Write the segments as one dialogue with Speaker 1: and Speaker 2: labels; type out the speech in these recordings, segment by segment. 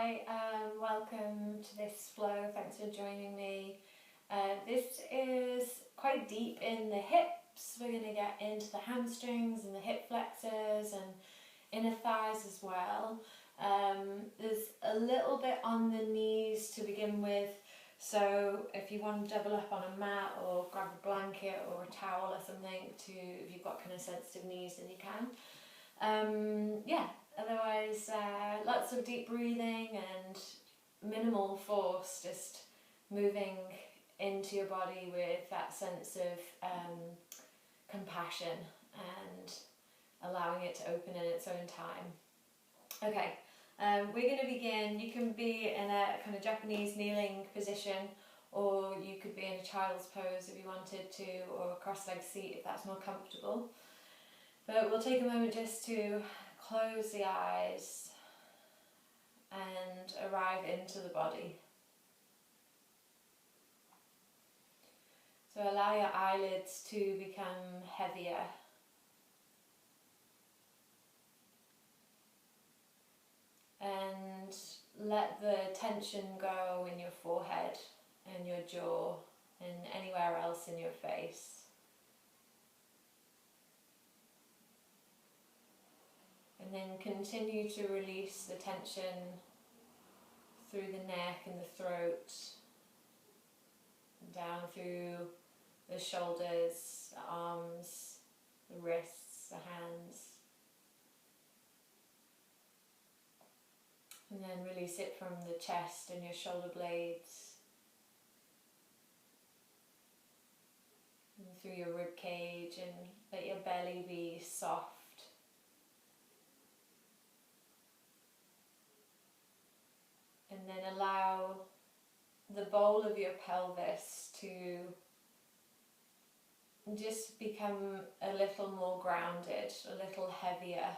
Speaker 1: Hi, welcome to this flow. Thanks for joining me. This is quite deep in the hips. We're going to get into the hamstrings and the hip flexors and inner thighs as well. There's a little bit on the knees to begin with, so if you want to double up on a mat or grab a blanket or a towel or something if you've got kind of sensitive knees, then you can. Otherwise lots of deep breathing and minimal force, just moving into your body with that sense of compassion and allowing it to open in its own time. Okay, we're going to begin. You can be in a kind of Japanese kneeling position, or you could be in a child's pose if you wanted to, or a cross-legged seat if that's more comfortable. But we'll take a moment just to close the eyes and arrive into the body. So allow your eyelids to become heavier. And let the tension go in your forehead and your jaw and anywhere else in your face. And then continue to release the tension through the neck and the throat, down through the shoulders, the arms, the wrists, the hands. And then release it from the chest and your shoulder blades, and through your rib cage, and let your belly be soft. And then allow the bowl of your pelvis to just become a little more grounded, a little heavier.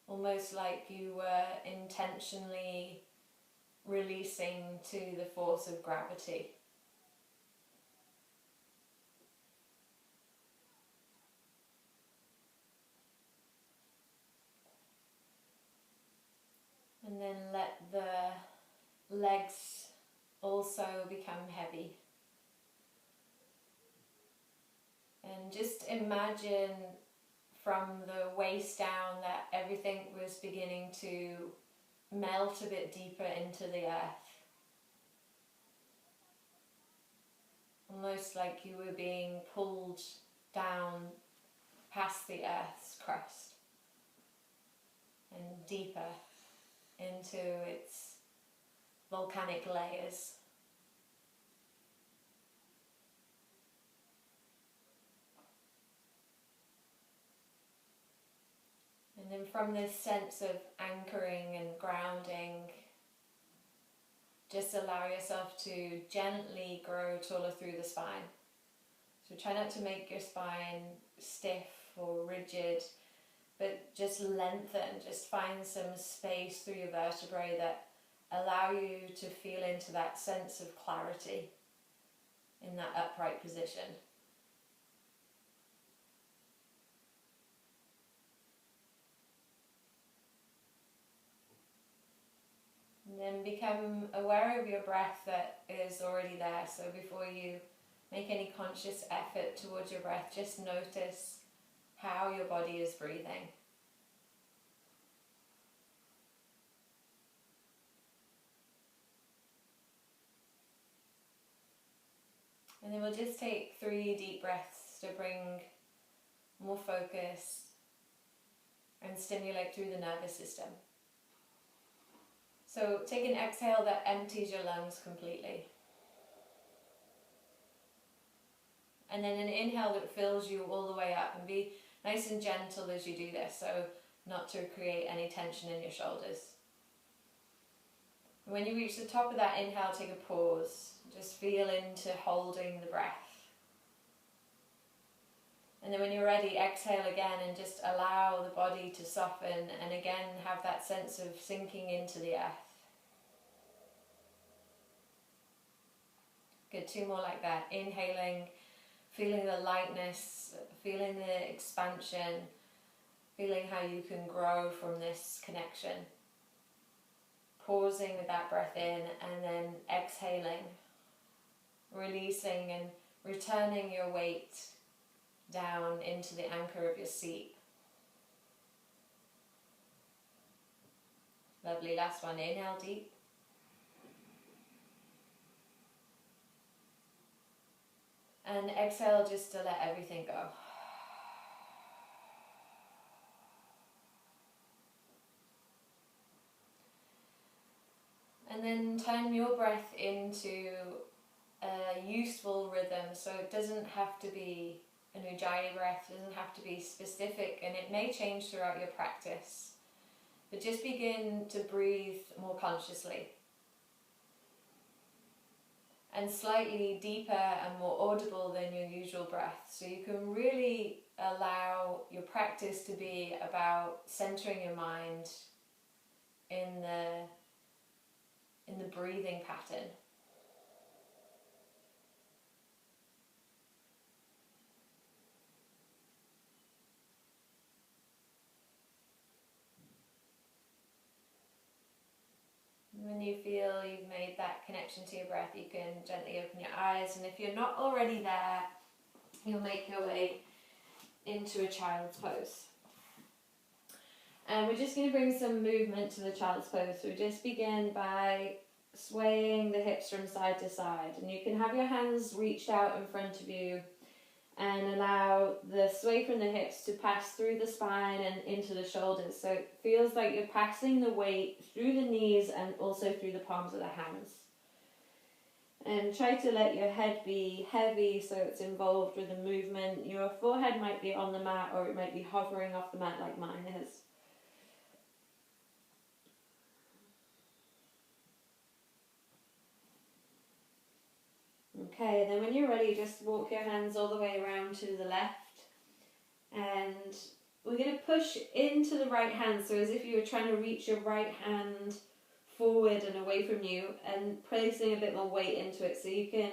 Speaker 1: Almost like you were intentionally releasing to the force of gravity. And then let the legs also become heavy. And just imagine from the waist down that everything was beginning to melt a bit deeper into the earth. Almost like you were being pulled down past the earth's crust and deeper into its volcanic layers. And then from this sense of anchoring and grounding, just allow yourself to gently grow taller through the spine. So try not to make your spine stiff or rigid, but just lengthen, just find some space through your vertebrae that allow you to feel into that sense of clarity in that upright position. And then become aware of your breath that is already there. So before you make any conscious effort towards your breath, just notice how your body is breathing. And then we'll just take 3 deep breaths to bring more focus and stimulate through the nervous system. So take an exhale that empties your lungs completely. And then an inhale that fills you all the way up, and be nice and gentle as you do this, so not to create any tension in your shoulders. And when you reach the top of that inhale, take a pause. Just feel into holding the breath. And then when you're ready, exhale again and just allow the body to soften, and again have that sense of sinking into the earth. Good, 2 more like that. Inhaling, feeling the lightness, feeling the expansion, feeling how you can grow from this connection. pausing with that breath in and then exhaling, releasing and returning your weight down into the anchor of your seat. Lovely, last one, inhale deep. And exhale just to let everything go. And then turn your breath into a useful rhythm, so it doesn't have to be an ujjayi breath, doesn't have to be specific, and it may change throughout your practice. But just begin to breathe more consciously. And slightly deeper and more audible than your usual breath. So you can really allow your practice to be about centering your mind in the breathing pattern. When you feel you've made that connection to your breath, you can gently open your eyes, and if you're not already there, you'll make your way into a child's pose. And we're just going to bring some movement to the child's pose. So just begin by swaying the hips from side to side, and you can have your hands reached out in front of you and allow the sway from the hips to pass through the spine and into the shoulders. So it feels like you're passing the weight through the knees and also through the palms of the hands. And try to let your head be heavy so it's involved with the movement. Your forehead might be on the mat, or it might be hovering off the mat like mine is. Okay, then when you're ready, just walk your hands all the way around to the left, and we're going to push into the right hand, so as if you were trying to reach your right hand forward and away from you, and placing a bit more weight into it so you can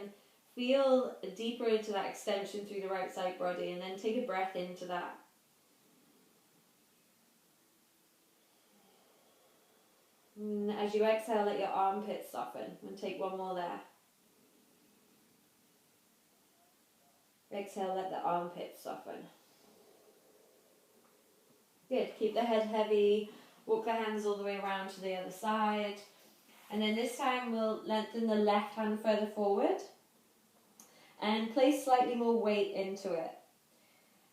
Speaker 1: feel deeper into that extension through the right side body, and then take a breath into that. And as you exhale, let your armpits soften, and take one more there. Exhale, let the armpits soften. Good, keep the head heavy, walk the hands all the way around to the other side. And then this time we'll lengthen the left hand further forward and place slightly more weight into it.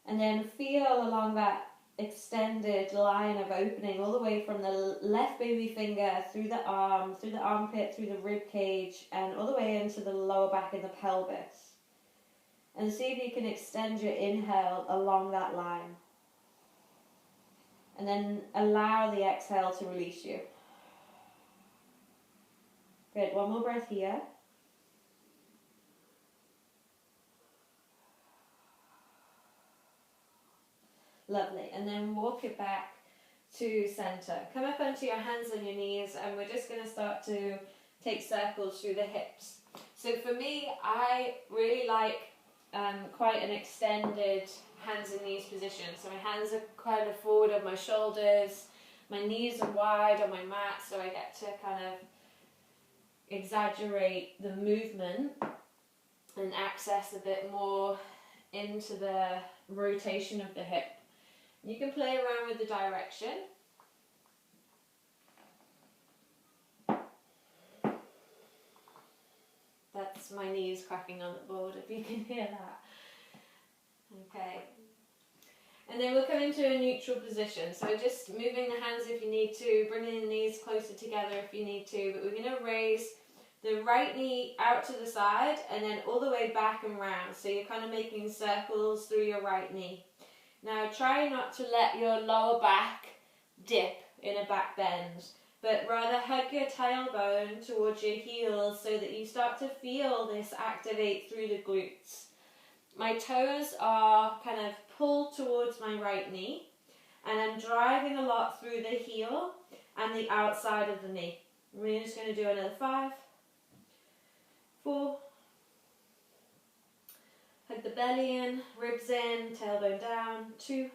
Speaker 1: And then feel along that extended line of opening all the way from the left baby finger through the arm, through the armpit, through the rib cage, and all the way into the lower back and the pelvis. And see if you can extend your inhale along that line. And then allow the exhale to release you. Good, one more breath here. Lovely, and then walk it back to center. Come up onto your hands and your knees, and we're just going to start to take circles through the hips. So for me, I really like quite an extended hands and knees position. So my hands are kind of forward of my shoulders, my knees are wide on my mat, so I get to kind of exaggerate the movement and access a bit more into the rotation of the hip. You can play around with the direction. That's my knees cracking on the board, if you can hear that. Okay. And then we'll come into a neutral position. So just moving the hands if you need to, bringing the knees closer together if you need to. But we're going to raise the right knee out to the side and then all the way back and round. So you're kind of making circles through your right knee. Now try not to let your lower back dip in a back bend, but rather hug your tailbone towards your heels so that you start to feel this activate through the glutes. My toes are kind of pulled towards my right knee, and I'm driving a lot through the heel and the outside of the knee. We're just going to do another 5, 4, hug the belly in, ribs in, tailbone down, 2,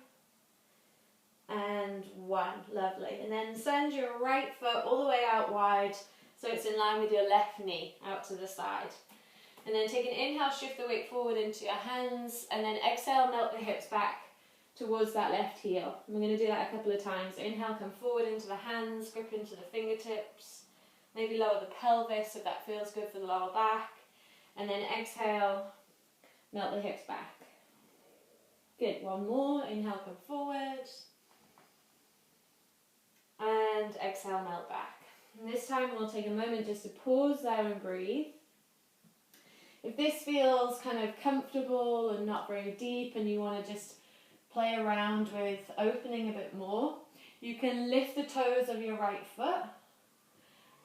Speaker 1: and 1. Lovely. And then send your right foot all the way out wide so it's in line with your left knee out to the side. And then take an inhale, shift the weight forward into your hands, and then exhale, melt the hips back towards that left heel. We're going to do that a couple of times. Inhale, come forward into the hands, grip into the fingertips, maybe lower the pelvis if that feels good for the lower back. And then exhale, melt the hips back. Good, 1 more. Inhale, come forward. And exhale, melt back. And this time we'll take a moment just to pause there and breathe. If this feels kind of comfortable and not very deep and you want to just play around with opening a bit more, you can lift the toes of your right foot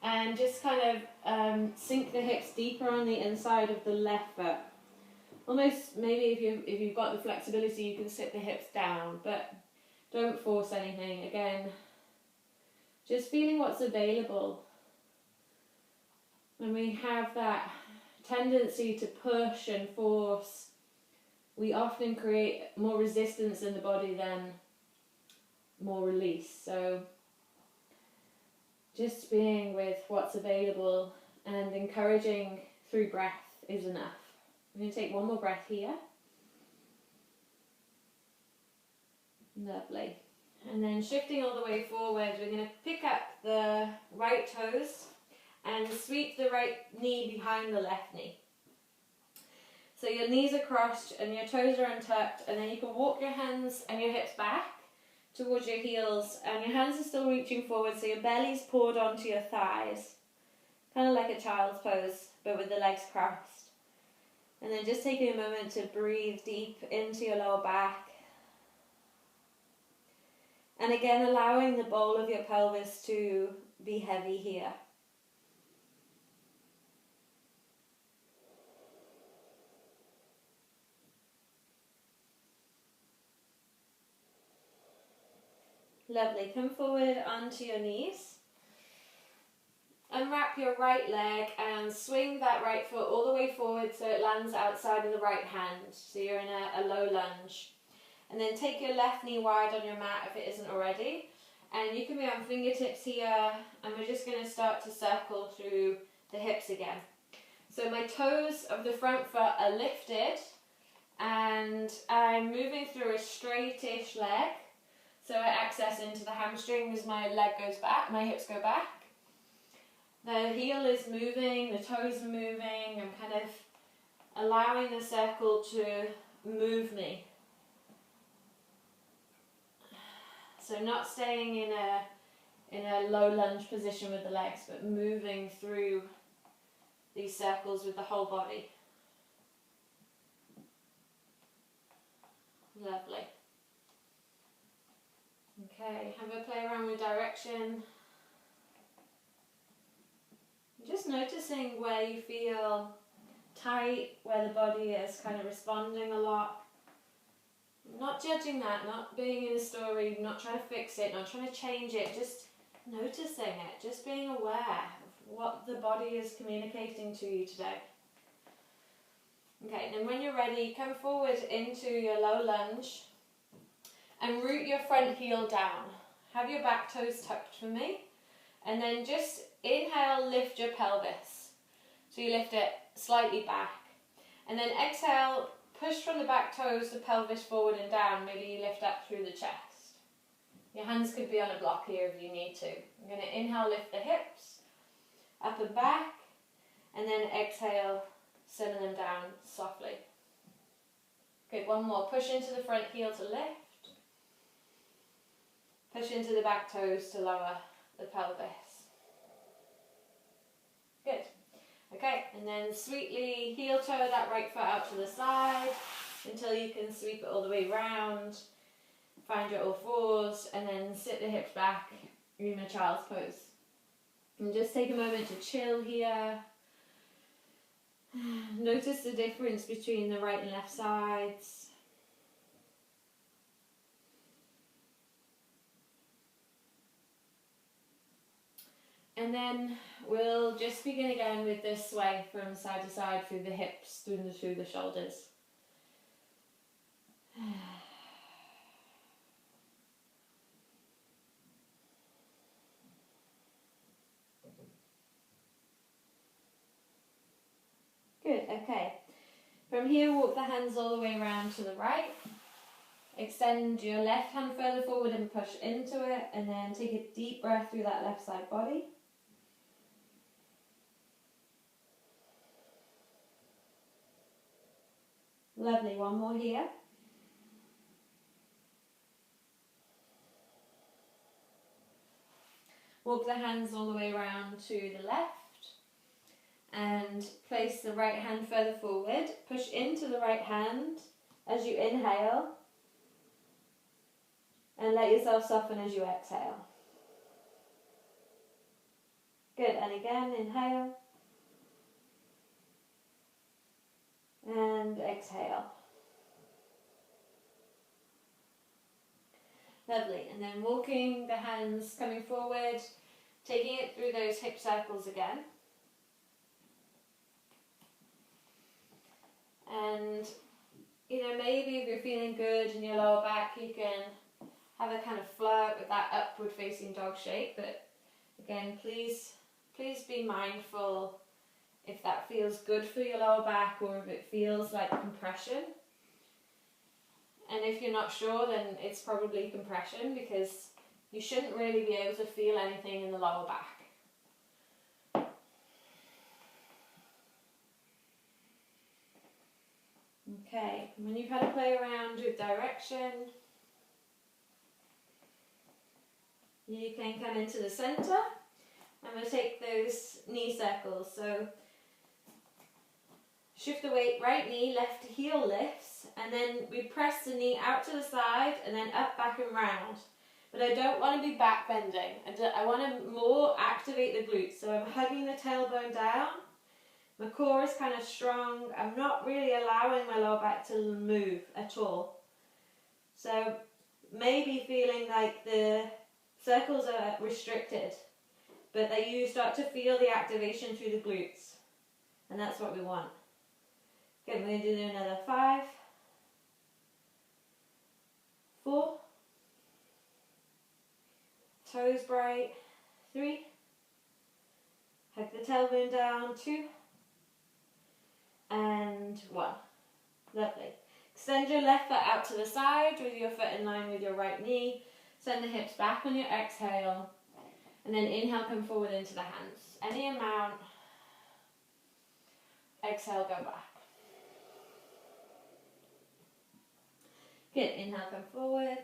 Speaker 1: and just kind of sink the hips deeper on the inside of the left foot. Almost maybe if you've got the flexibility you can sit the hips down, but don't force anything. Again, just feeling what's available. When we have that tendency to push and force, we often create more resistance in the body than more release. So just being with what's available and encouraging through breath is enough. I'm going to take 1 more breath here. Lovely. And then shifting all the way forward, we're going to pick up the right toes and sweep the right knee behind the left knee. So your knees are crossed and your toes are untucked, and then you can walk your hands and your hips back towards your heels, and your hands are still reaching forward so your belly's poured onto your thighs. Kind of like a child's pose, but with the legs crossed. And then just taking a moment to breathe deep into your lower back. And again, allowing the bowl of your pelvis to be heavy here. Lovely. Come forward onto your knees. Unwrap your right leg and swing that right foot all the way forward so it lands outside of the right hand. So you're in a low lunge. And then take your left knee wide on your mat if it isn't already. And you can be on fingertips here. And we're just going to start to circle through the hips again. So my toes of the front foot are lifted. And I'm moving through a straightish leg. So I access into the hamstrings, my leg goes back, my hips go back. The heel is moving, the toes are moving. I'm kind of allowing the circle to move me. So not staying in a low lunge position with the legs, but moving through these circles with the whole body. Lovely. Okay, have a play around with direction. Just noticing where you feel tight, where the body is kind of responding a lot. Not judging that, not being in a story, not trying to fix it, not trying to change it, just noticing it, just being aware of what the body is communicating to you today. Okay, then when you're ready, come forward into your low lunge and root your front heel down. Have your back toes tucked for me. And then just inhale, lift your pelvis. So you lift it slightly back. And then exhale, push from the back toes, the pelvis forward and down. Maybe you lift up through the chest. Your hands could be on a block here if you need to. I'm going to inhale, lift the hips, up and back. And then exhale, send them down softly. Good, 1 more. Push into the front heel to lift. Push into the back toes to lower the pelvis. Good. Okay, and then sweetly heel toe that right foot out to the side until you can sweep it all the way round. Find your all fours and then sit the hips back in a child's pose. And just take a moment to chill here. Notice the difference between the right and left sides. And then we'll just begin again with this sway from side to side through the hips, through the shoulders. Good, okay. From here, walk the hands all the way around to the right. Extend your left hand further forward and push into it, and then take a deep breath through that left side body. Lovely, one more here. Walk the hands all the way around to the left and place the right hand further forward. Push into the right hand as you inhale and let yourself soften as you exhale. Good, and again, inhale and exhale. Lovely, and then walking the hands, coming forward, taking it through those hip circles again. And, maybe if you're feeling good in your lower back, you can have a kind of flirt with that upward facing dog shape. But again, please be mindful if that feels good for your lower back or if it feels like compression. And if you're not sure, then it's probably compression, because you shouldn't really be able to feel anything in the lower back. Okay, when you've had a play around with direction, you can come into the center. I'm going to take those knee circles. So shift the weight, right knee, left heel lifts, and then we press the knee out to the side and then up, back and round. But I don't want to be back bending. I want to more activate the glutes. So I'm hugging the tailbone down. My core is kind of strong. I'm not really allowing my lower back to move at all. So maybe feeling like the circles are restricted, but that you start to feel the activation through the glutes. And that's what we want. Good, we're going to do another 5, 4, toes bright, 3, hug the tailbone down, 2, and 1. Lovely. Extend your left foot out to the side with your foot in line with your right knee. Send the hips back on your exhale, and then inhale, come forward into the hands. Any amount. Exhale, go back. Good, inhale, come forward,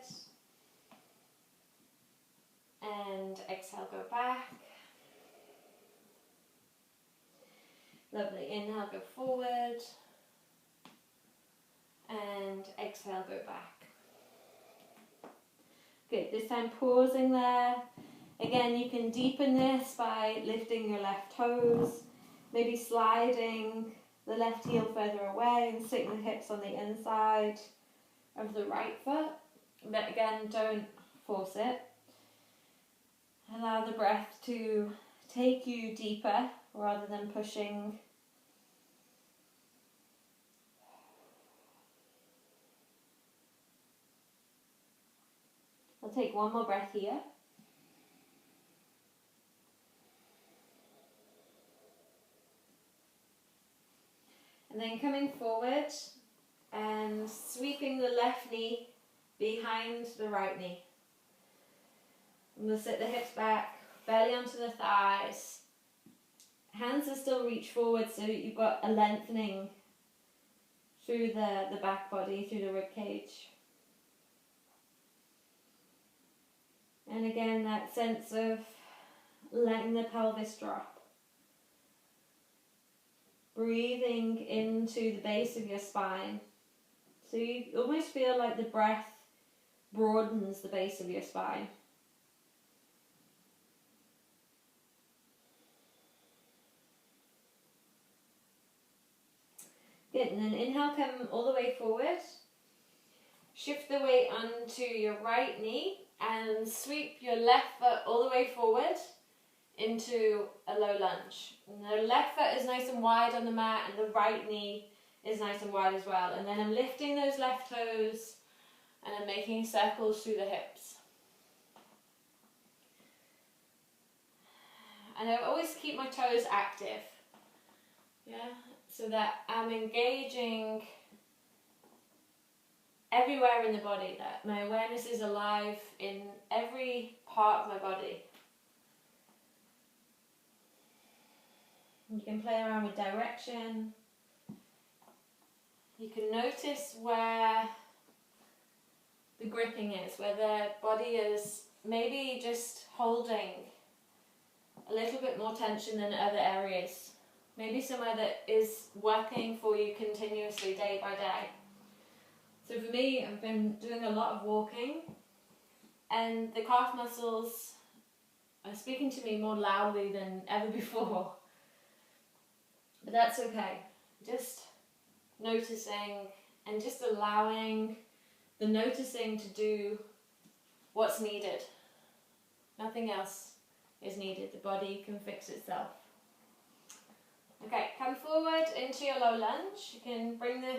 Speaker 1: and exhale, go back. Lovely, inhale, go forward, and exhale, go back. Good, this time pausing there. Again, you can deepen this by lifting your left toes, maybe sliding the left heel further away and sitting the hips on the inside of the right foot. But again, don't force it. Allow the breath to take you deeper rather than pushing. I'll take one more breath here. And then coming forward and sweeping the left knee behind the right knee. And we'll sit the hips back, belly onto the thighs. Hands are still reach forward, so you've got a lengthening through the back body, through the rib cage. And again, that sense of letting the pelvis drop. Breathing into the base of your spine. So you almost feel like the breath broadens the base of your spine. Good, and then inhale, come all the way forward. Shift the weight onto your right knee and sweep your left foot all the way forward into a low lunge. And the left foot is nice and wide on the mat and the right knee is nice and wide as well. And then I'm lifting those left toes and I'm making circles through the hips. And I always keep my toes active. Yeah, so that I'm engaging everywhere in the body, that my awareness is alive in every part of my body. You can play around with direction. You can notice where the gripping is, where the body is maybe just holding a little bit more tension than other areas. Maybe somewhere that is working for you continuously day by day. So for me, I've been doing a lot of walking, and the calf muscles are speaking to me more loudly than ever before. But that's okay. Just noticing and just allowing the noticing to do what's needed. Nothing else is needed. The body can fix itself. Okay, come forward into your low lunge. You can bring the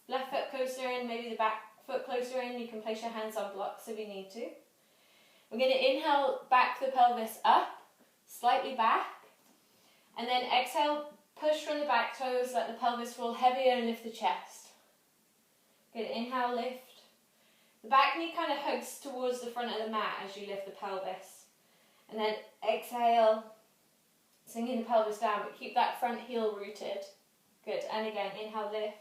Speaker 1: left foot closer in, maybe the back foot closer in. You can place your hands on blocks if you need to. We're going to inhale, back the pelvis up, slightly back. And then exhale, push from the back toes, let the pelvis fall heavier and lift the chest. Good, inhale, lift. The back knee kind of hugs towards the front of the mat as you lift the pelvis. And then exhale, sinking the pelvis down, but keep that front heel rooted. Good, and again, inhale, lift.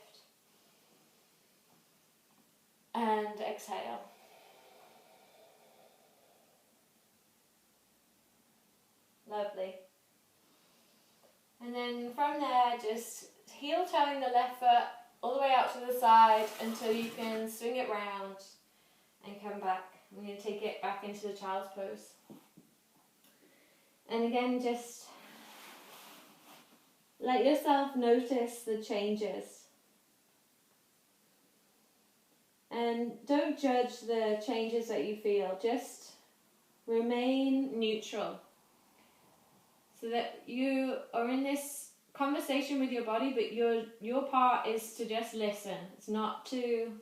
Speaker 1: And exhale. Lovely. And then from there, just heel toeing the left foot all the way out to the side until you can swing it round and come back. We're going to take it back into the child's pose. And again, just let yourself notice the changes. And don't judge the changes that you feel. Just remain neutral. So that you are in this conversation with your body, but your part is to just listen. It's not to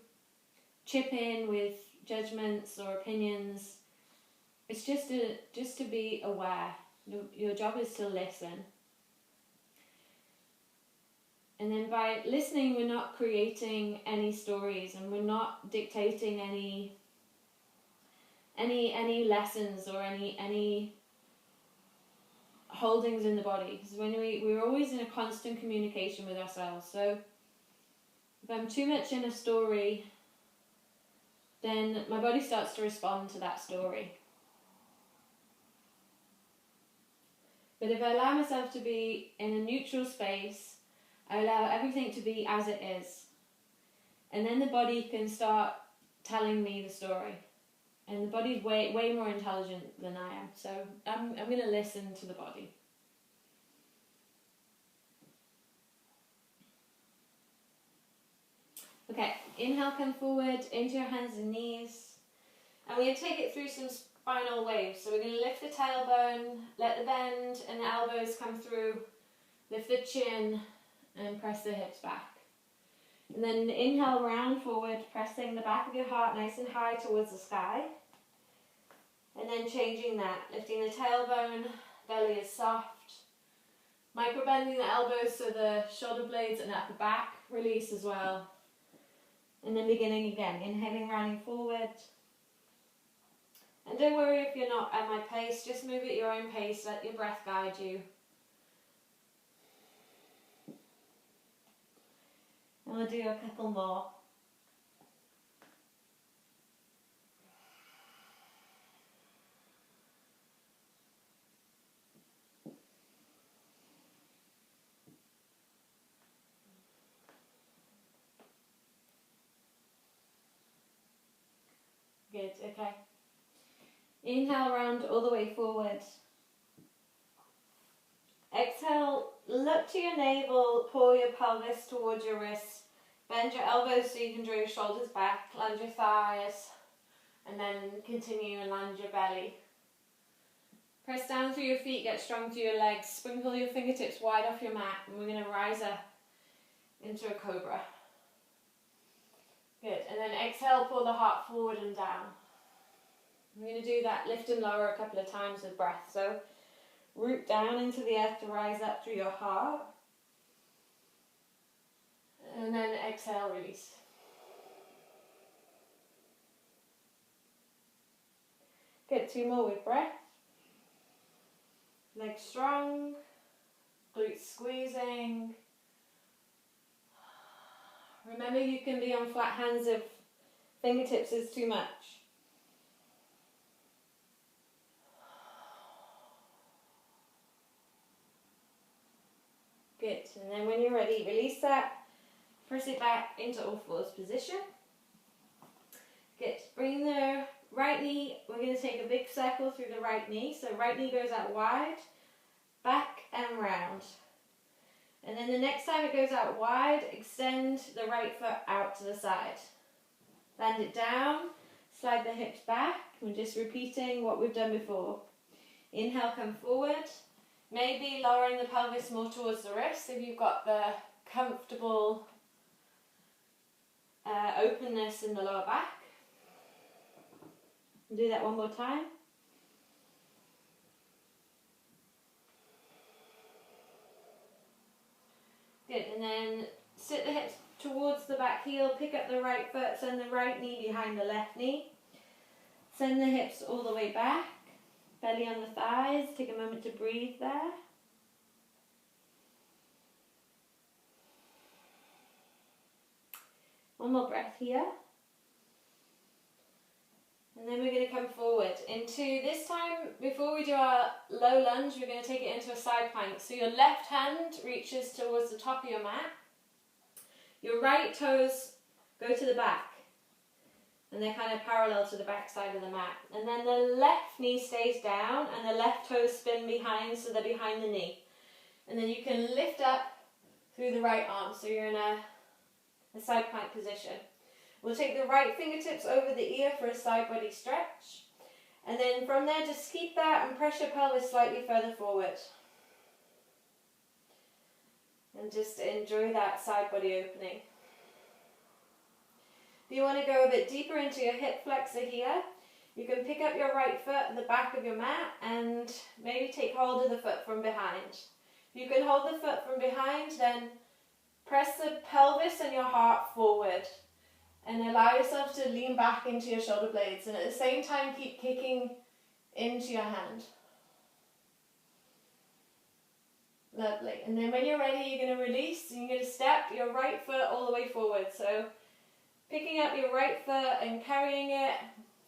Speaker 1: chip in with judgments or opinions. It's just to be aware. Your job is to listen. And then by listening, we're not creating any stories, and we're not dictating any lessons or any holdings in the body. Because when we're always in a constant communication with ourselves. So if I'm too much in a story, then my body starts to respond to that story. But if I allow myself to be in a neutral space, I allow everything to be as it is. And then the body can start telling me the story. And the body's way more intelligent than I am. So I'm going to listen to the body. Okay, inhale, come forward into your hands and knees. And we're going to take it through some spinal waves. So we're going to lift the tailbone, let the bend and the elbows come through, lift the chin and press the hips back. And then inhale, round forward, pressing the back of your heart nice and high towards the sky. And then changing that, lifting the tailbone, belly is soft. Micro bending the elbows so the shoulder blades and upper back release as well. And then beginning again, inhaling, rounding forward. And don't worry if you're not at my pace, just move at your own pace, let your breath guide you. And we'll do a couple more. Good, okay. Inhale, round all the way forward. Exhale, look to your navel, pull your pelvis towards your wrists. Bend your elbows so you can draw your shoulders back, land your thighs, and then continue and land your belly. Press down through your feet, get strong through your legs, sprinkle your fingertips wide off your mat, and we're going to rise up into a cobra. Good, and then exhale, pull the heart forward and down. We're going to do that lift and lower a couple of times with breath. So root down into the earth to rise up through your heart. And then exhale, release. Good, 2 more with breath. Legs strong, glutes squeezing. Remember, you can be on flat hands if fingertips is too much. Good, and then when you're ready, release that. Press it back into all fours position. Good, bring the right knee, we're going to take a big circle through the right knee. So right knee goes out wide, back and round. And then the next time it goes out wide, extend the right foot out to the side. Land it down, slide the hips back. We're just repeating what we've done before. Inhale, come forward. Maybe lowering the pelvis more towards the wrists if you've got the comfortable openness in the lower back. Do that one more time. Good, and then sit the hips towards the back heel, pick up the right foot, send the right knee behind the left knee. Send the hips all the way back, belly on the thighs, take a moment to breathe there. One more breath here. And then we're going to come forward into, this time, before we do our low lunge, we're going to take it into a side plank. So your left hand reaches towards the top of your mat. Your right toes go to the back. And they're kind of parallel to the back side of the mat. And then the left knee stays down and the left toes spin behind, so they're behind the knee. And then you can lift up through the right arm, so you're in a side plank position. We'll take the right fingertips over the ear for a side body stretch. And then from there, just keep that and press your pelvis slightly further forward. And just enjoy that side body opening. If you want to go a bit deeper into your hip flexor here, you can pick up your right foot at the back of your mat and maybe take hold of the foot from behind. If you can hold the foot from behind, then press the pelvis and your heart forward. And allow yourself to lean back into your shoulder blades, and at the same time keep kicking into your hand. Lovely. And then when you're ready, you're going to release, and you're going to step your right foot all the way forward. So picking up your right foot and carrying it,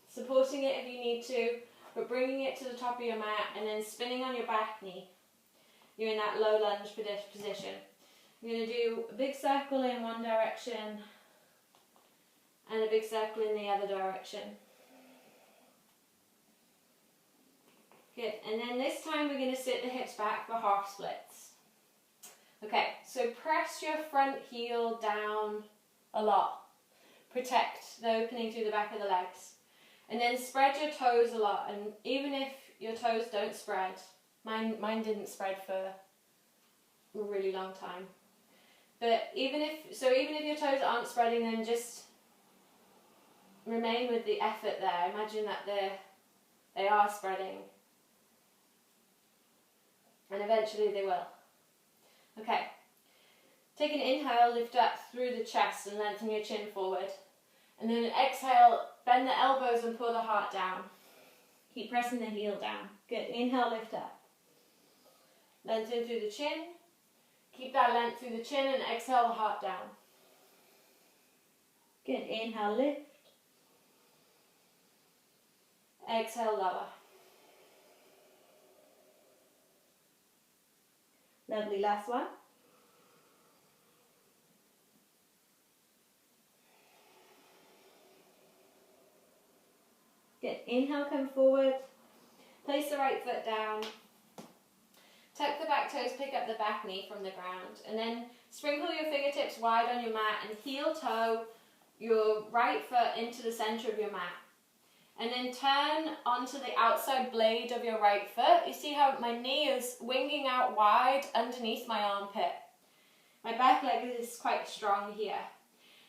Speaker 1: supporting it if you need to, but bringing it to the top of your mat and then spinning on your back knee. You're in that low lunge position. You're going to do a big circle in one direction and a big circle in the other direction. Good, and then this time we're going to sit the hips back for half splits. Okay, so press your front heel down a lot. Protect the opening through the back of the legs. And then spread your toes a lot, and even if your toes don't spread, mine didn't spread for a really long time. But even if your toes aren't spreading, then just remain with the effort there. Imagine that they are spreading. And eventually they will. Okay. Take an inhale, lift up through the chest and lengthen your chin forward. And then exhale, bend the elbows and pull the heart down. Keep pressing the heel down. Good. Inhale, lift up. Lengthen through the chin. Keep that length through the chin and exhale the heart down. Good. Inhale, lift. Exhale, lower. Lovely, last one. Good. Inhale, come forward. Place the right foot down. Tuck the back toes, pick up the back knee from the ground. And then sprinkle your fingertips wide on your mat and heel toe your right foot into the center of your mat. And then turn onto the outside blade of your right foot. You see how my knee is winging out wide underneath my armpit. My back leg is quite strong here.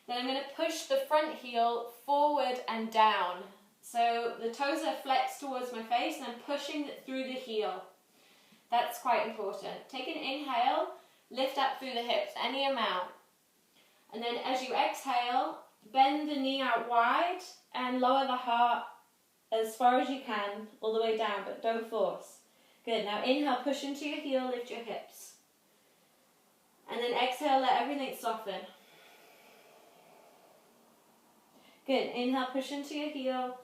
Speaker 1: Then I'm going to push the front heel forward and down. So the toes are flexed towards my face and I'm pushing it through the heel. That's quite important. Take an inhale, lift up through the hips, any amount. And then as you exhale, bend the knee out wide and lower the heart as far as you can, all the way down, but don't force. Good, now inhale, push into your heel, lift your hips. And then exhale, let everything soften. Good, inhale, push into your heel,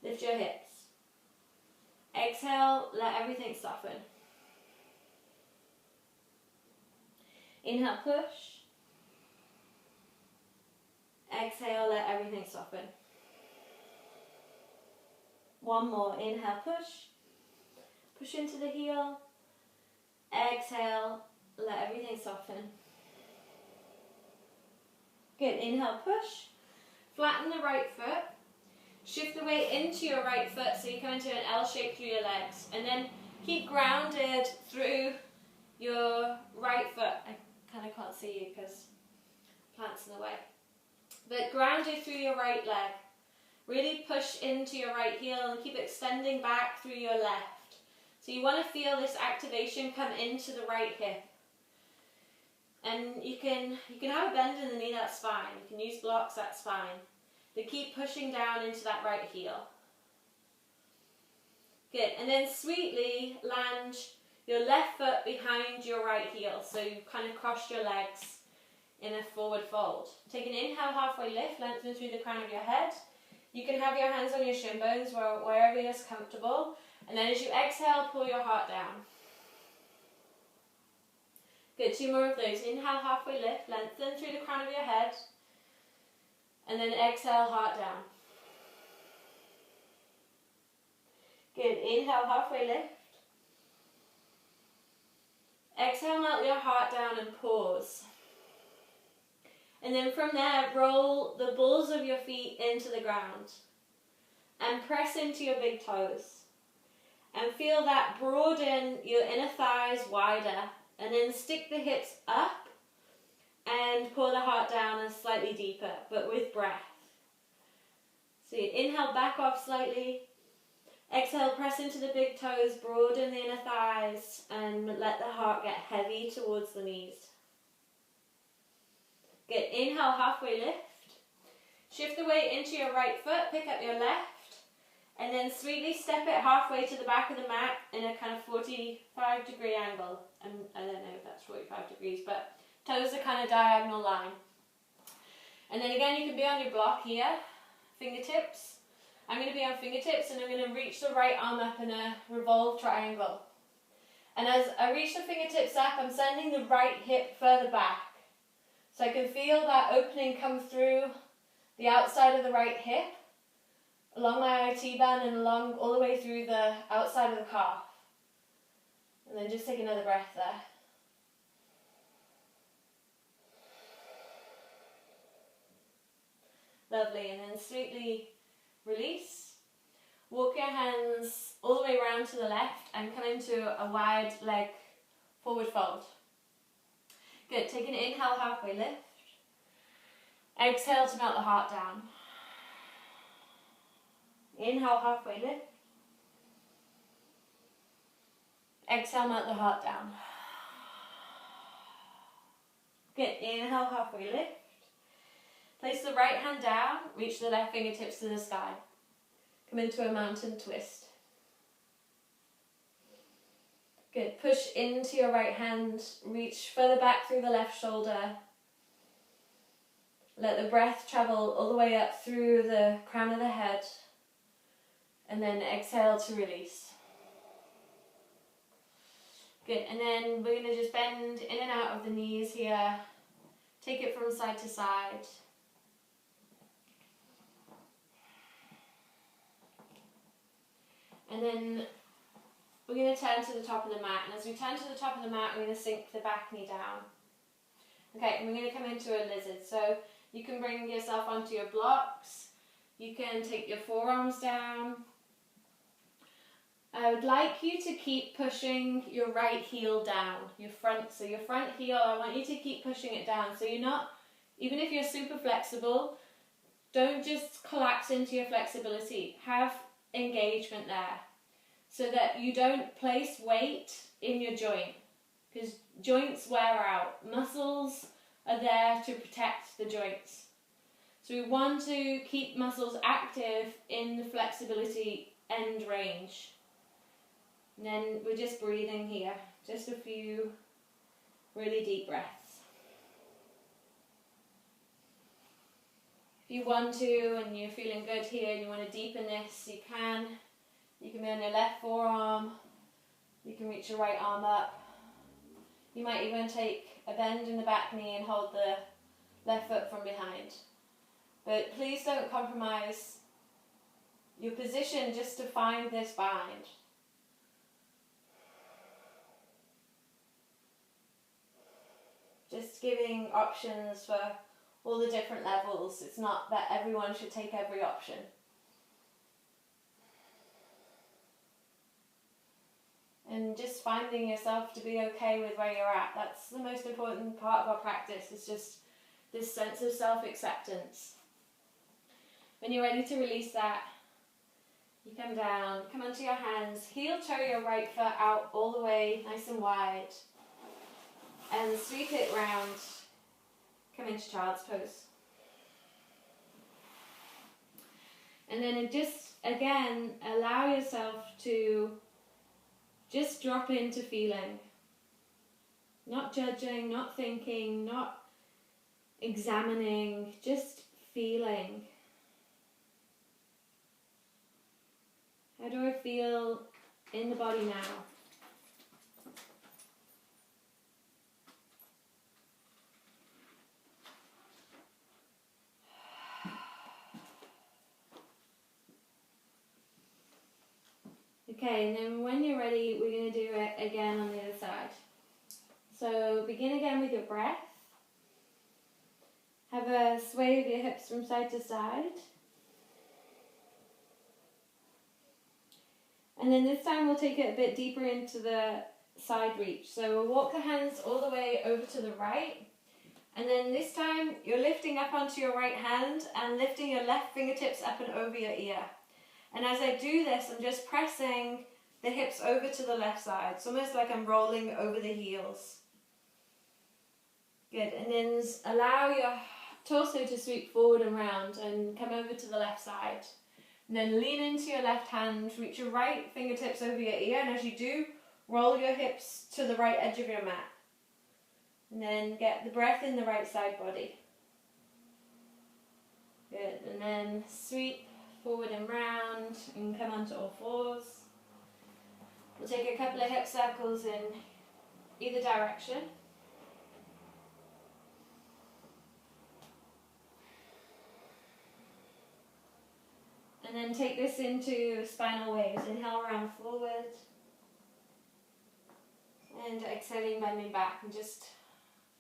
Speaker 1: lift your hips. Exhale, let everything soften. Inhale, push. Exhale, let everything soften. One more, inhale, push. Push into the heel. Exhale, let everything soften. Good, inhale, push. Flatten the right foot. Shift the weight into your right foot so you come into an L shape through your legs. And then keep grounded through your right foot. I kind of can't see you because plant's in the way. But grounded through your right leg. Really push into your right heel and keep extending back through your left. So you want to feel this activation come into the right hip. And you can have a bend in the knee, that's fine. You can use blocks, that's fine. But keep pushing down into that right heel. Good, and then sweetly land your left foot behind your right heel. So you kind of cross your legs in a forward fold. Take an inhale, halfway lift, lengthen through the crown of your head. You can have your hands on your shin bones wherever you're comfortable. And then as you exhale, pull your heart down. Good, 2 more of those. Inhale, halfway lift, lengthen through the crown of your head. And then exhale, heart down. Good, inhale, halfway lift. Exhale, melt your heart down and pause. And then from there, roll the balls of your feet into the ground. And press into your big toes. And feel that broaden your inner thighs wider. And then stick the hips up. And pull the heart down and slightly deeper, but with breath. So you inhale, back off slightly. Exhale, press into the big toes, broaden the inner thighs, and let the heart get heavy towards the knees. Good, inhale, halfway lift. Shift the weight into your right foot, pick up your left, and then sweetly step it halfway to the back of the mat in a kind of 45-degree angle. I don't know if that's 45 degrees, but toes are kind of diagonal line. And then again, you can be on your block here, fingertips. I'm going to be on fingertips and I'm going to reach the right arm up in a revolved triangle. And as I reach the fingertips up, I'm sending the right hip further back. So I can feel that opening come through the outside of the right hip, along my IT band and along all the way through the outside of the calf. And then just take another breath there. Lovely, and then sweetly release. Walk your hands all the way around to the left and come into a wide leg forward fold. Good, take an inhale, halfway lift. Exhale to melt the heart down. Inhale, halfway lift. Exhale, melt the heart down. Good, inhale, halfway lift. Place the right hand down, reach the left fingertips to the sky. Come into a mountain twist. Good, push into your right hand, reach further back through the left shoulder. Let the breath travel all the way up through the crown of the head. And then exhale to release. Good, and then we're going to just bend in and out of the knees here. Take it from side to side. And then we're going to turn to the top of the mat. And as we turn to the top of the mat, we're going to sink the back knee down. Okay, and we're going to come into a lizard. So you can bring yourself onto your blocks. You can take your forearms down. I would like you to keep pushing your right heel down, your front heel, I want you to keep pushing it down. So you're not, even if you're super flexible, don't just collapse into your flexibility. Have engagement there so that you don't place weight in your joint, because joints wear out. Muscles are there to protect the joints. So we want to keep muscles active in the flexibility end range. And then we're just breathing here, just a few really deep breaths. If you want to and you're feeling good here and you want to deepen this, you can. You can be on your left forearm, you can reach your right arm up. You might even take a bend in the back knee and hold the left foot from behind. But please don't compromise your position just to find this bind. Just giving options for all the different levels. It's not that everyone should take every option. And just finding yourself to be okay with where you're at. That's the most important part of our practice, is just this sense of self-acceptance. When you're ready to release that, you come down, come onto your hands, heel toe your right foot out all the way, nice and wide. And sweep it round, come into child's pose. And then just, again, allow yourself to just drop into feeling. Not judging, not thinking, not examining, just feeling. How do I feel in the body now? Okay, and then when you're ready, we're going to do it again on the other side. So begin again with your breath. Have a sway of your hips from side to side. And then this time we'll take it a bit deeper into the side reach. So we'll walk the hands all the way over to the right. And then this time you're lifting up onto your right hand and lifting your left fingertips up and over your ear. And as I do this, I'm just pressing the hips over to the left side. It's almost like I'm rolling over the heels. Good. And then allow your torso to sweep forward and round and come over to the left side. And then lean into your left hand, reach your right fingertips over your ear, and as you do, roll your hips to the right edge of your mat. And then get the breath in the right side body. Good. And then sweep forward and round and come onto all fours. We'll take a couple of hip circles in either direction. And then take this into spinal waves. Inhale, round forward. And exhaling, bending back. And just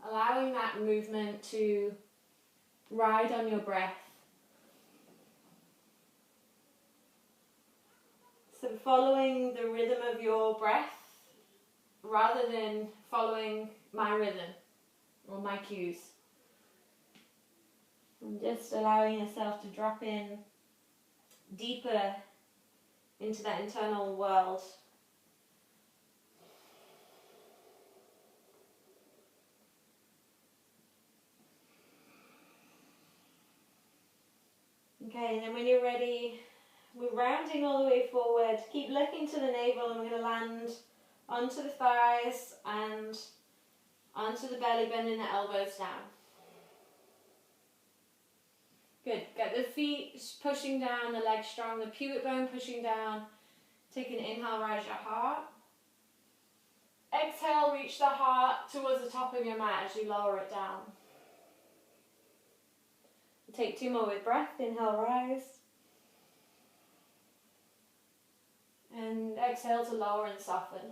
Speaker 1: allowing that movement to ride on your breath. So following the rhythm of your breath rather than following my rhythm or my cues. And just allowing yourself to drop in deeper into that internal world. Okay, and then when you're ready, we're rounding all the way forward. Keep looking to the navel, and we're going to land onto the thighs and onto the belly, bending the elbows down. Good. Get the feet pushing down, the legs strong, the pubic bone pushing down. Take an inhale, rise your heart. Exhale, reach the heart towards the top of your mat as you lower it down. Take two more with breath. Inhale, rise. And exhale to lower and soften.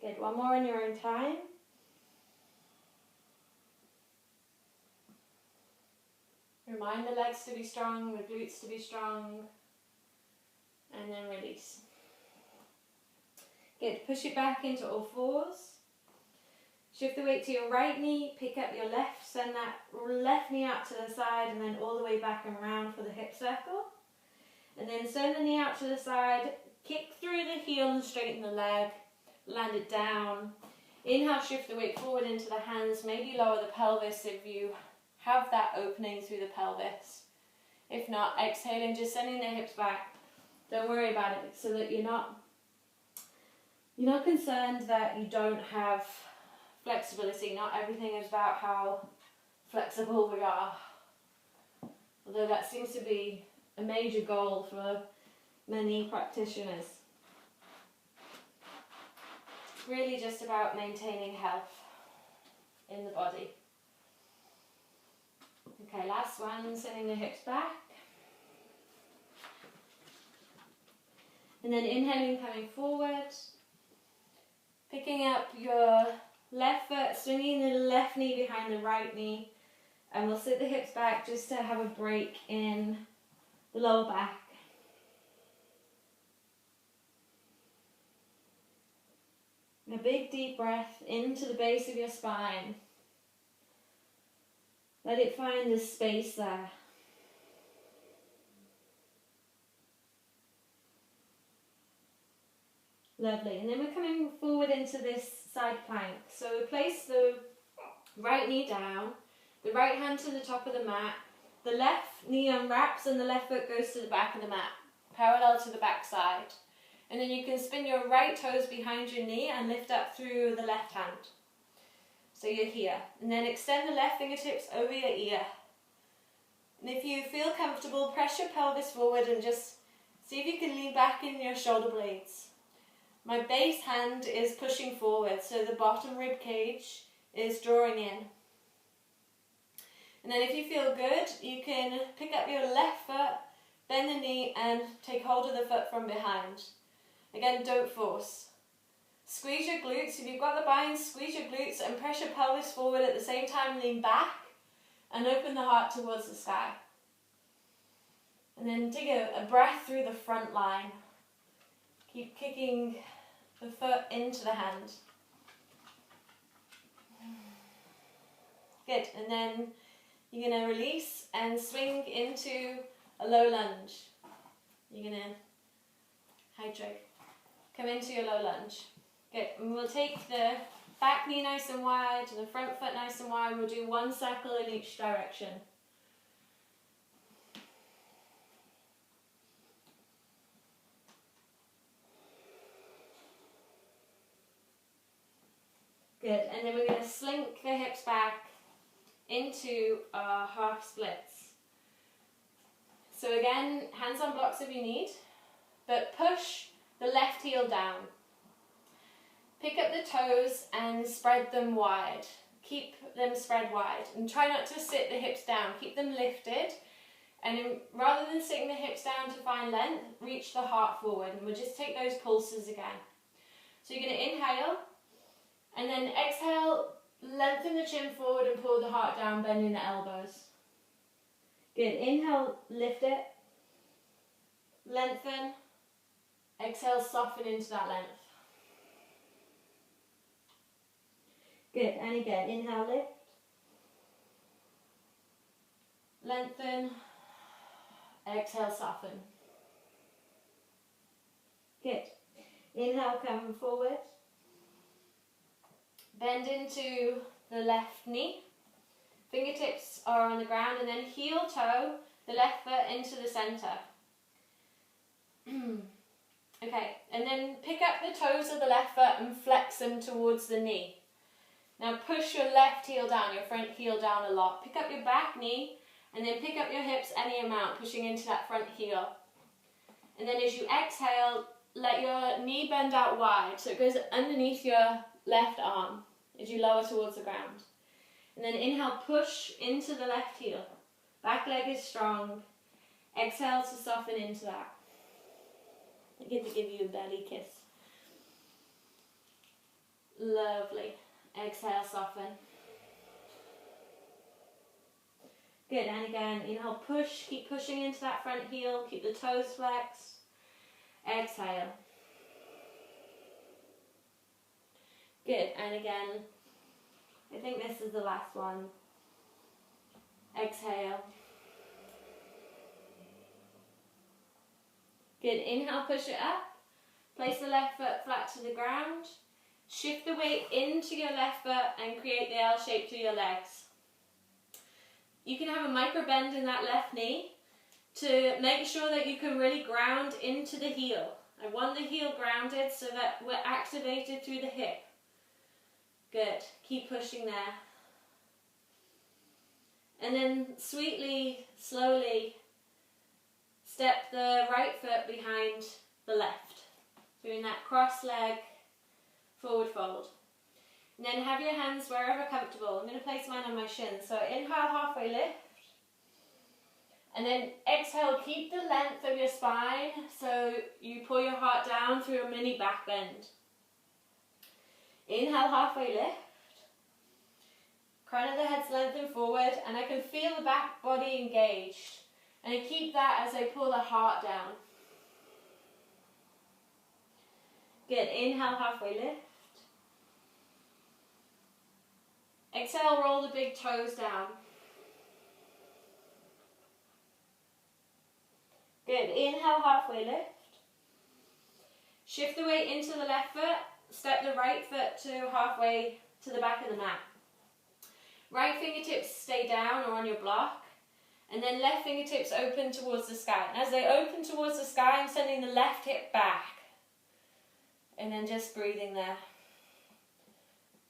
Speaker 1: Good. One more in your own time. Remind the legs to be strong, the glutes to be strong, and then release. Good. Push it back into all fours. Shift the weight to your right knee, pick up your left, send that left knee out to the side, and then all the way back and round for the hip circle. And then send the knee out to the side, kick through the heel and straighten the leg, land it down. Inhale, shift the weight forward into the hands, maybe lower the pelvis if you have that opening through the pelvis. If not, exhaling, just sending the hips back. Don't worry about it, so that you're not concerned that you don't have flexibility. Not everything is about how flexible we are. Although that seems to be a major goal for many practitioners. It's really just about maintaining health in the body. Okay, last one, sending the hips back. And then inhaling, coming forward. Picking up your left foot, swinging the left knee behind the right knee. And we'll sit the hips back just to have a break in the lower back. And a big deep breath into the base of your spine. Let it find the space there. Lovely. And then we're coming forward into this side plank. So we place the right knee down, the right hand to the top of the mat, the left knee unwraps and the left foot goes to the back of the mat, parallel to the back side. And then you can spin your right toes behind your knee and lift up through the left hand. So you're here. And then extend the left fingertips over your ear. And if you feel comfortable, press your pelvis forward and just see if you can lean back in your shoulder blades. My base hand is pushing forward, so the bottom rib cage is drawing in. And then if you feel good, you can pick up your left foot, bend the knee and take hold of the foot from behind. Again, don't force. Squeeze your glutes. If you've got the bind, squeeze your glutes and press your pelvis forward at the same time, lean back and open the heart towards the sky. And then take a breath through the front line. Keep kicking the foot into the hand. Good, and then you're going to release and swing into a low lunge. You're going to hydrate. Come into your low lunge. Good, and we'll take the back knee nice and wide and the front foot nice and wide. We'll do one circle in each direction. Good, and then we're going to slink the hips back into our half splits. So again, hands on blocks if you need, but push the left heel down. Pick up the toes and spread them wide. Keep them spread wide and try not to sit the hips down. Keep them lifted, and rather than sitting the hips down to find length, reach the heart forward, and we'll just take those pulses again. So you're going to inhale. And then exhale, lengthen the chin forward and pull the heart down, bending the elbows. Good, inhale, lift it, lengthen, exhale, soften into that length. Good, and again, inhale, lift, lengthen, exhale, soften. Good, inhale, come forward. Bend into the left knee. Fingertips are on the ground, and then heel toe the left foot into the center. Okay, and then pick up the toes of the left foot and flex them towards the knee. Now push your left heel down, your front heel down a lot. Pick up your back knee, and then pick up your hips any amount, pushing into that front heel. And then as you exhale, let your knee bend out wide, so it goes underneath your left arm as you lower towards the ground. And then inhale, push into the left heel. Back leg is strong. Exhale to soften into that. I get to give you a belly kiss. Lovely. Exhale, soften. Good, and again, inhale, push. Keep pushing into that front heel. Keep the toes flexed. Exhale. Good, and again, I think this is the last one. Exhale. Good, inhale, push it up. Place the left foot flat to the ground. Shift the weight into your left foot and create the L shape through your legs. You can have a micro bend in that left knee to make sure that you can really ground into the heel. I want the heel grounded so that we're activated through the hip. Good. Keep pushing there. And then sweetly, slowly, step the right foot behind the left. Doing that cross leg forward fold. And then have your hands wherever comfortable. I'm going to place mine on my shins. So inhale, halfway lift. And then exhale, keep the length of your spine so you pull your heart down through a mini back bend. Inhale, halfway lift. Crown of the head's lengthened forward, and I can feel the back body engaged. And I keep that as I pull the heart down. Good. Inhale, halfway lift. Exhale, roll the big toes down. Good. Inhale, halfway lift. Shift the weight into the left foot. Step the right foot to halfway to the back of the mat. Right fingertips stay down or on your block. And then left fingertips open towards the sky. And as they open towards the sky, I'm sending the left hip back. And then just breathing there.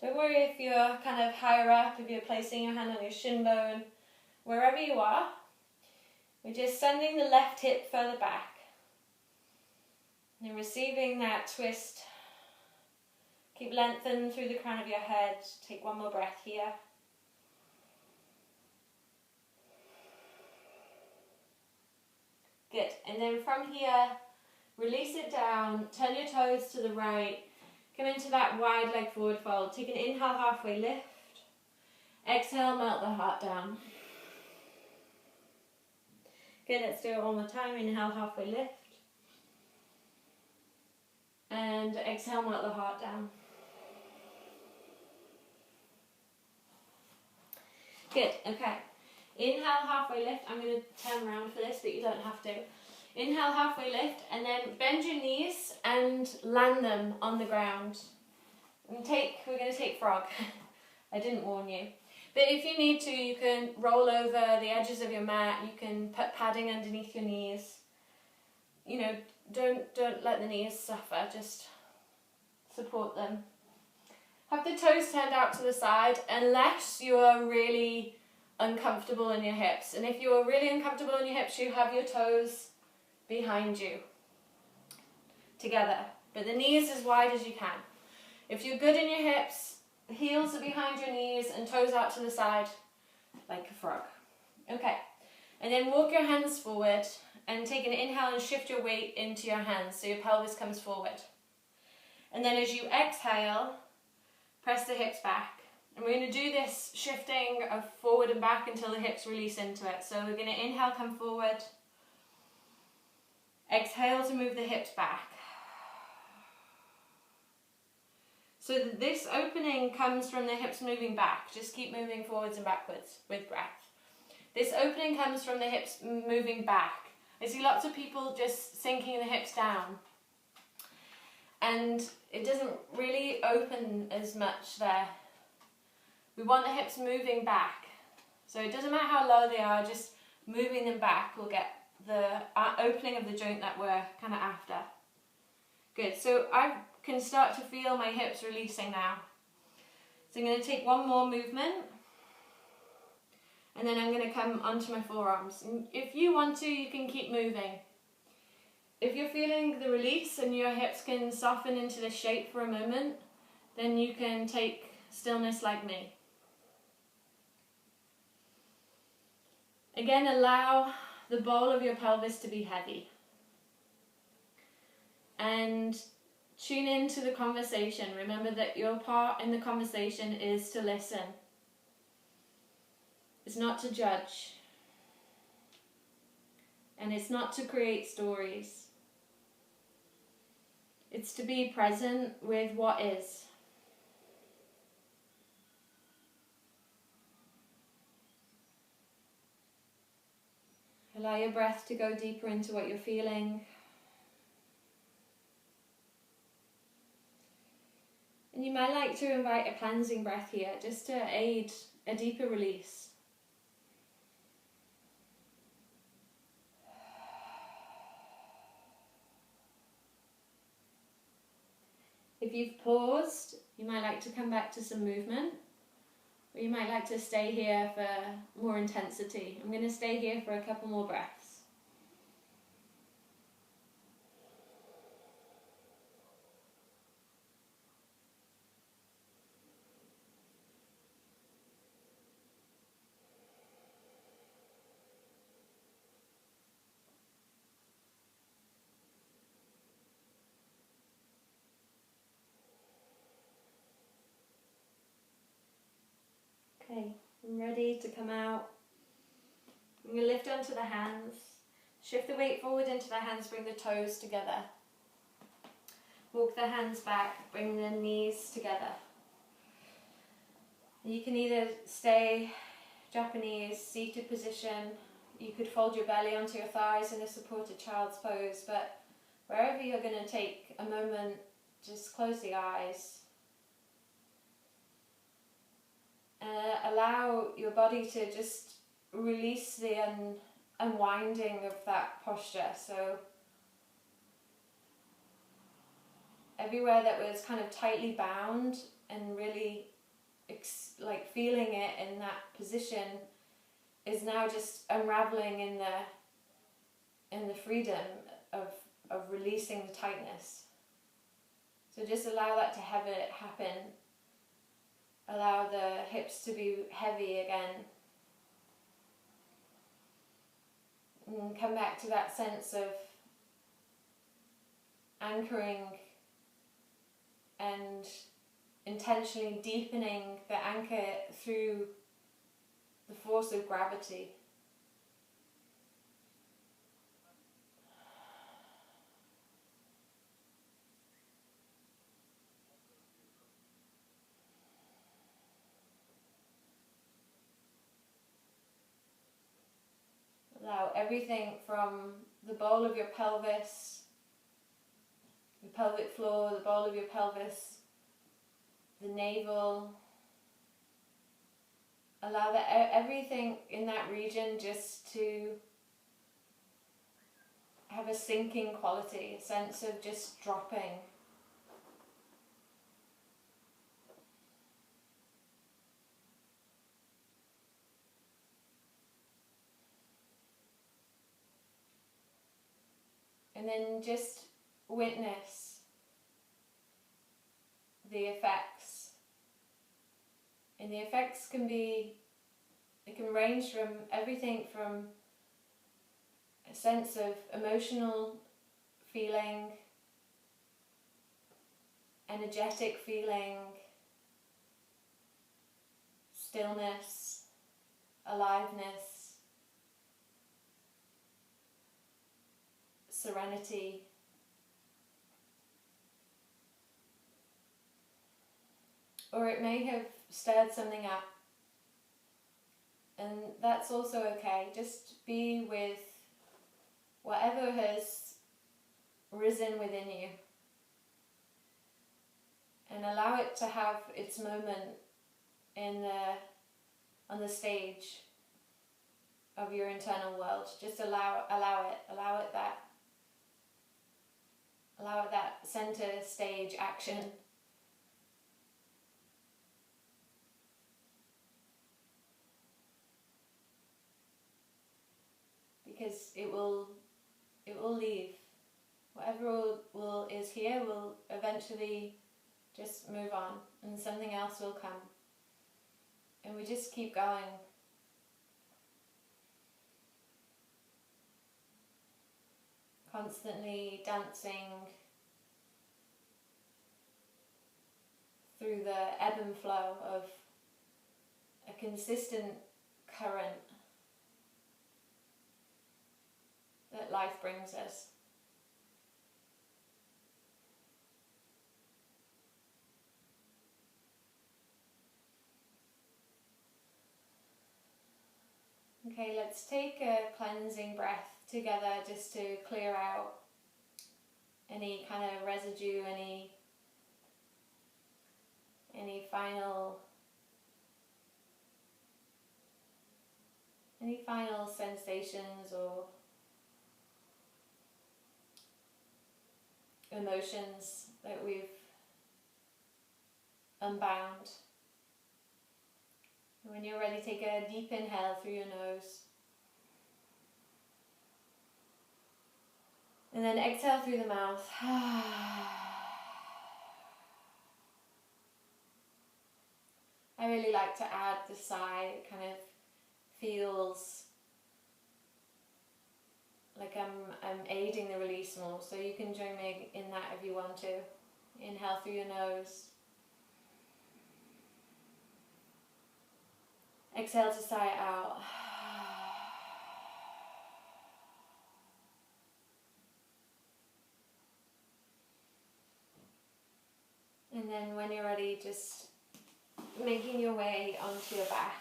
Speaker 1: Don't worry if you're kind of higher up, if you're placing your hand on your shin bone, wherever you are. We're just sending the left hip further back. And receiving that twist. Keep lengthened through the crown of your head. Take one more breath here. Good. And then from here, release it down. Turn your toes to the right. Come into that wide leg forward fold. Take an inhale, halfway lift. Exhale, melt the heart down. Good, let's do it one more time. Inhale, halfway lift. And exhale, melt the heart down. Good, okay. Inhale, halfway lift. I'm going to turn around for this, but you don't have to. Inhale, halfway lift, and then bend your knees and land them on the ground. We're going to take frog. I didn't warn you. But if you need to, you can roll over the edges of your mat. You can put padding underneath your knees. You know, don't let the knees suffer. Just support them. Have the toes turned out to the side unless you are really uncomfortable in your hips. And if you are really uncomfortable in your hips, you have your toes behind you together, but the knees as wide as you can. If you're good in your hips, heels are behind your knees and toes out to the side like a frog. Okay, and then walk your hands forward and take an inhale and shift your weight into your hands so your pelvis comes forward. And then as you exhale, press the hips back. And we're going to do this shifting of forward and back until the hips release into it. So we're going to inhale, come forward. Exhale to move the hips back. So this opening comes from the hips moving back. Just keep moving forwards and backwards with breath. This opening comes from the hips moving back. I see lots of people just sinking the hips down. And it doesn't really open as much there. We want the hips moving back. So it doesn't matter how low they are, just moving them back will get the opening of the joint that we're kind of after. Good, so I can start to feel my hips releasing now. So I'm going to take one more movement and then I'm going to come onto my forearms. And if you want to, you can keep moving. If you're feeling the release and your hips can soften into the shape for a moment, then you can take stillness like me. Again, allow the bowl of your pelvis to be heavy. And tune into the conversation. Remember that your part in the conversation is to listen. It's not to judge. And it's not to create stories. It's to be present with what is. Allow your breath to go deeper into what you're feeling. And you might like to invite a cleansing breath here, just to aid a deeper release. If you've paused, you might like to come back to some movement, or you might like to stay here for more intensity. I'm going to stay here for a couple more breaths. Okay, I'm ready to come out. I'm going to lift onto the hands, shift the weight forward into the hands, bring the toes together. Walk the hands back, bring the knees together. You can either stay Japanese seated position, you could fold your belly onto your thighs in a supported child's pose, but wherever you're going to take a moment, just close the eyes. Allow your body to just release the unwinding of that posture. So everywhere that was kind of tightly bound and really like feeling it in that position is now just unraveling in the freedom of releasing the tightness. So just allow that to have it happen. Allow the hips to be heavy again. And come back to that sense of anchoring and intentionally deepening the anchor through the force of gravity. Allow everything from the bowl of your pelvis, the pelvic floor, the bowl of your pelvis, the navel. Allow everything in that region just to have a sinking quality, a sense of just dropping. And then just witness the effects. And the effects can range from everything from a sense of emotional feeling, energetic feeling, stillness, aliveness, serenity. Or it may have stirred something up, and that's also okay. Just be with whatever has risen within you and allow it to have its moment on the stage of your internal world. Just allow it that center stage action. Because it will leave. Whatever is here will eventually just move on, and something else will come. And we just keep going. Constantly dancing through the ebb and flow of a consistent current that life brings us. Okay, let's take a cleansing breath together just to clear out any kind of residue, any any final sensations or emotions that we've unbound. And when you're ready, take a deep inhale through your nose. And then exhale through the mouth. I really like to add the sigh. It kind of feels like I'm aiding the release more. So you can join me in that if you want to. Inhale through your nose. Exhale to sigh out. And then when you're ready, just making your way onto your back.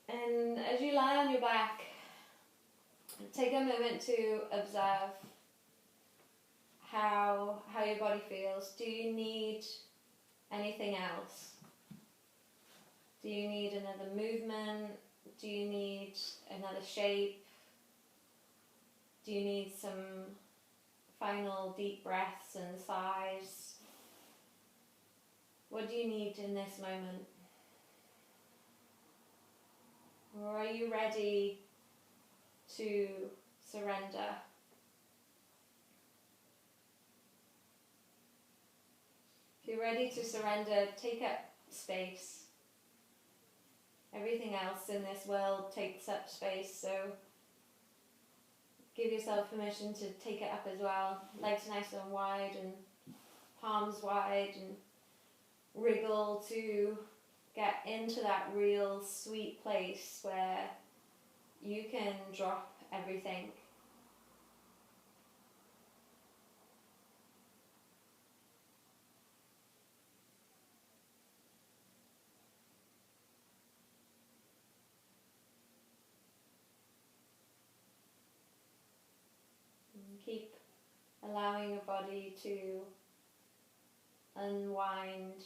Speaker 1: And as you lie on your back, take a moment to observe how your body feels. Do you need anything else? Do you need another movement? Do you need another shape? Do you need some final deep breaths and sighs? What do you need in this moment? Or are you ready to surrender? If you're ready to surrender, take up space. Everything else in this world takes up space, so give yourself permission to take it up as well. Legs nice and wide and palms wide, and wriggle to get into that real sweet place where you can drop everything. And keep allowing your body to unwind